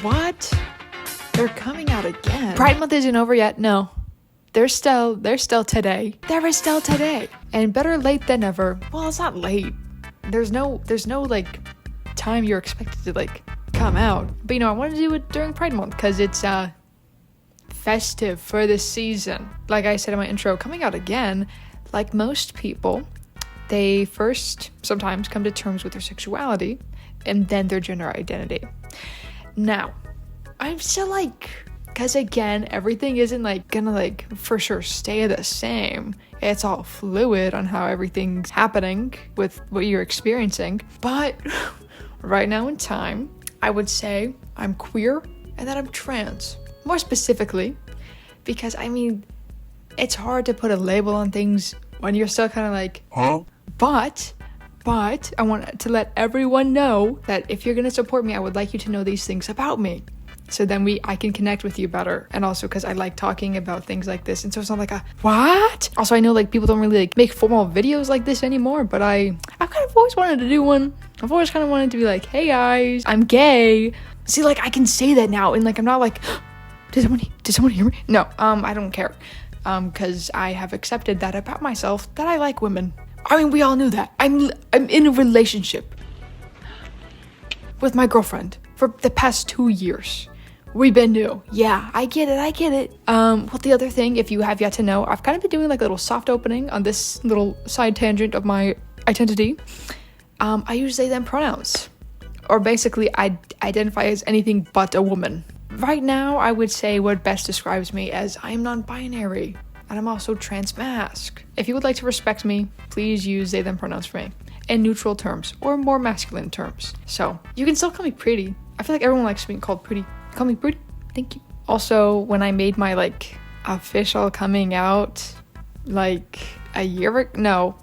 What? They're coming out again. Pride Month isn't over yet. No. There's still today. There is still today. And better late than never. Well, it's not late. There's no like time you're expected to like come out. But I wanted to do it during Pride Month because it's festive for this season. Like I said in my intro, coming out again, like most people, they first sometimes come to terms with their sexuality and then their gender identity. Now, I'm still like, because again, everything isn't like gonna like for sure stay the same. It's all fluid on how everything's happening with what you're experiencing. But right now in time, I would say I'm queer and that I'm trans. More specifically, because it's hard to put a label on things when you're still kind of like, huh? But I want to let everyone know that if you're gonna support me, I would like you to know these things about me. So then I can connect with you better. And also because I like talking about things like this. And so it's not like what? Also, I know like people don't really like make formal videos like this anymore, but I've kind of always wanted to do one. I've always kind of wanted to be like, hey guys, I'm gay. See, like I can say that now and like I'm not like, did someone hear me? No, I don't care. Because I have accepted that about myself, that I like women. We all knew that. I'm in a relationship with my girlfriend for the past 2 years. We've been new. Yeah, I get it. Well, the other thing, if you have yet to know, I've kind of been doing like a little soft opening on this little side tangent of my identity. I use they, them pronouns. Or basically, I identify as anything but a woman. Right now, I would say what best describes me as I am non-binary. And I'm also trans-masc. If you would like to respect me, please use they, them pronouns for me. In neutral terms, or more masculine terms. So, you can still call me pretty. I feel like everyone likes being called pretty. Call me pretty. Thank you. Also, when I made my like official coming out like a year ago, no,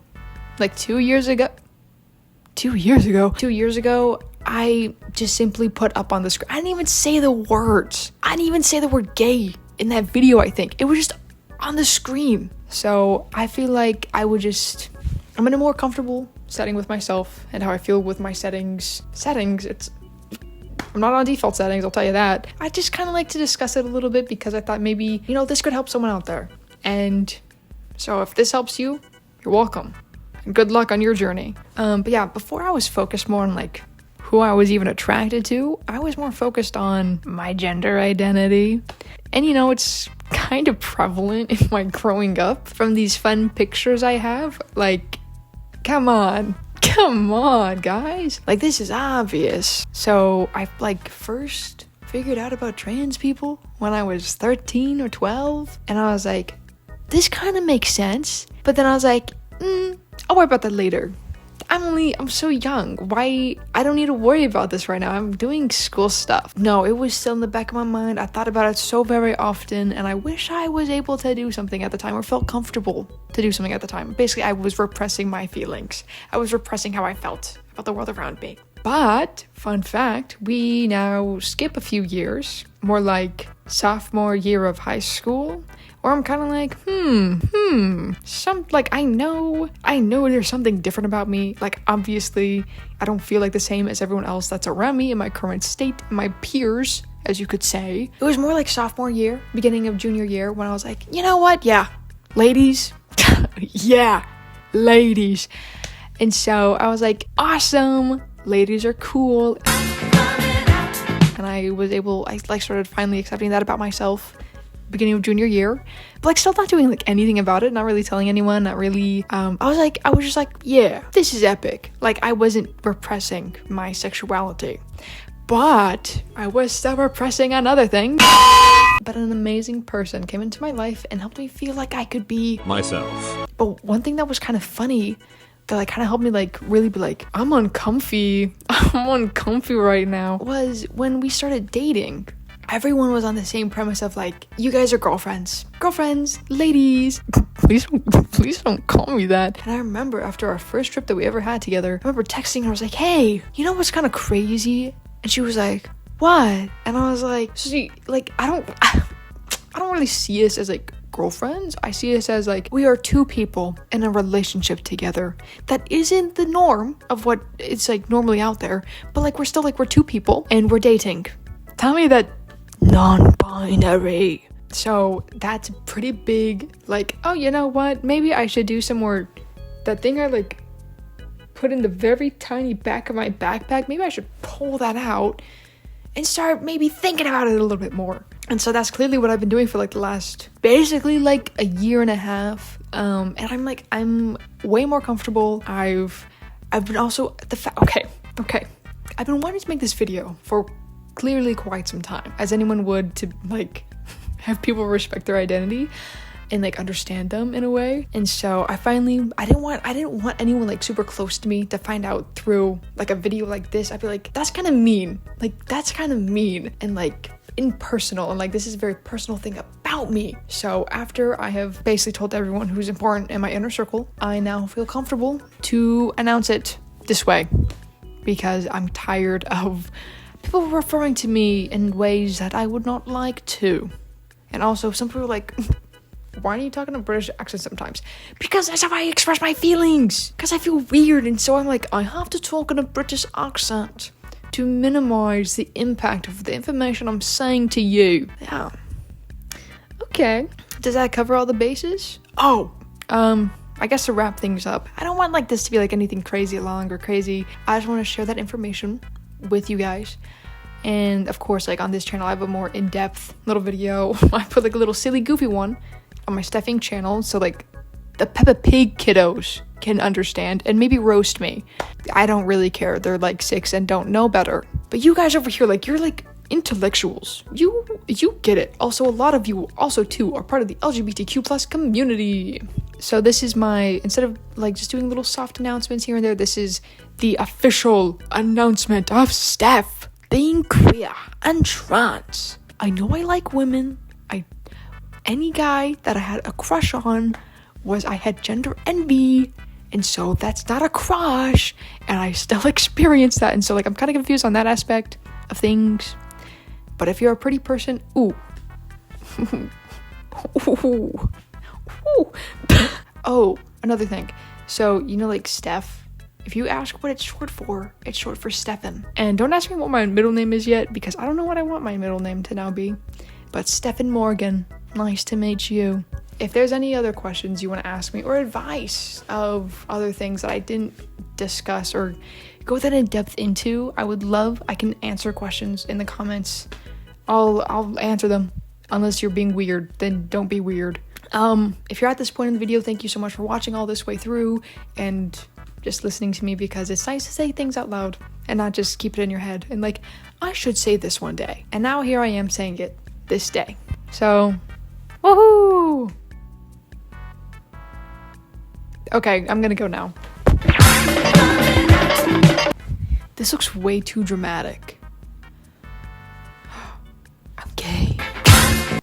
like 2 years ago. 2 years ago, I just simply put up on the screen. I didn't even say the words. I didn't even say the word gay in that video, I think. It was just on the screen. So I feel like I'm in a more comfortable setting with myself and how I feel with my settings. I'm not on default settings, I'll tell you that. I just kind of like to discuss it a little bit because I thought maybe, this could help someone out there. And so if this helps you, you're welcome. And good luck on your journey. But yeah, before I was focused more on like who I was even attracted to, I was more focused on my gender identity. And it's kind of prevalent in my growing up from these fun pictures I have. Like, come on guys, like this is obvious. So I like first figured out about trans people when I was 13 or 12 and I was like, this kind of makes sense. But then I was like, I'll worry about that later. I'm so young. Why? I don't need to worry about this right now. I'm doing school stuff. No, it was still in the back of my mind. I thought about it so very often and I wish I was able to do something at the time or felt comfortable to do something at the time. Basically, I was repressing my feelings. I was repressing how I felt about the world around me. But, fun fact, we now skip a few years, more like sophomore year of high school, where I'm kind of like, I know there's something different about me. Like, obviously, I don't feel like the same as everyone else that's around me in my current state, my peers, as you could say. It was more like sophomore year, beginning of junior year, when I was like, you know what? Yeah, ladies. Yeah, ladies. And so I was like, awesome. Ladies are cool. And I started finally accepting that about myself beginning of junior year, but like still not doing like anything about it, not really telling anyone, not really, I was just like, yeah, this is epic. Like I wasn't repressing my sexuality, but I was still repressing another thing. But an amazing person came into my life and helped me feel like I could be myself. But one thing that was kind of funny that like kind of helped me like really be like, I'm uncomfy right now, was when we started dating. Everyone was on the same premise of like, you guys are girlfriends, ladies. Please don't call me that. And I remember after our first trip that we ever had together, I remember texting her. I was like, hey, you know what's kind of crazy? And she was like, what? And I was like, see, like I don't really see us as like girlfriends. I see us as like, we are two people in a relationship together. That isn't the norm of what it's like normally out there, but like we're two people and we're dating. Tell me that non-binary. So that's pretty big. Like, oh, you know what? Maybe I should do some more. That thing I like put in the very tiny back of my backpack. Maybe I should pull that out and start maybe thinking about it a little bit more. And so that's clearly what I've been doing for like the last, basically like a year and a half. And I'm way more comfortable. I've been also okay. I've been wanting to make this video for clearly quite some time, as anyone would, to like have people respect their identity and like understand them in a way. And so I didn't want anyone like super close to me to find out through like a video like this. I'd be like, that's kind of mean. Like, that's kind of mean and like impersonal, and like this is a very personal thing about me. So after I have basically told everyone who's important in my inner circle, I now feel comfortable to announce it this way, because I'm tired of people referring to me in ways that I would not like to. And also some people are like, why are you talking in a British accent sometimes? Because that's how I express my feelings. Because I feel weird, and so I'm like, I have to talk in a British accent to minimize the impact of the information I'm saying to you. Yeah. Okay. Does that cover all the bases? Oh, I guess to wrap things up, I don't want like this to be like anything crazy long or crazy. I just want to share that information with you guys. And of course, like on this channel, I have a more in-depth little video. I put like a little silly goofy one on my Steffing channel, so like the Peppa Pig kiddos can understand and maybe roast me. I don't really care. They're like 6 and don't know better. But you guys over here, like, you're like intellectuals. You get it. Also, a lot of you also too are part of the LGBTQ plus community. So this is my, instead of like just doing little soft announcements here and there, this is the official announcement of Steph being queer and trans. I know I like women. Any guy that I had a crush on I had gender envy, and so that's not a crush, and I still experience that, and so like I'm kind of confused on that aspect of things. But if you're a pretty person, ooh. Ooh. Ooh. Oh, another thing. So, you know, like Steph, if you ask what it's short for Stephen. And don't ask me what my middle name is yet, because I don't know what I want my middle name to now be. But Stephen Morgan, nice to meet you. If there's any other questions you want to ask me, or advice of other things that I didn't discuss or go that in depth into, I can answer questions in the comments. I'll answer them. Unless you're being weird, then don't be weird. If you're at this point in the video, thank you so much for watching all this way through and just listening to me, because it's nice to say things out loud and not just keep it in your head and like, I should say this one day. And now here I am saying it this day. So, woohoo! Okay, I'm gonna go now. This looks way too dramatic.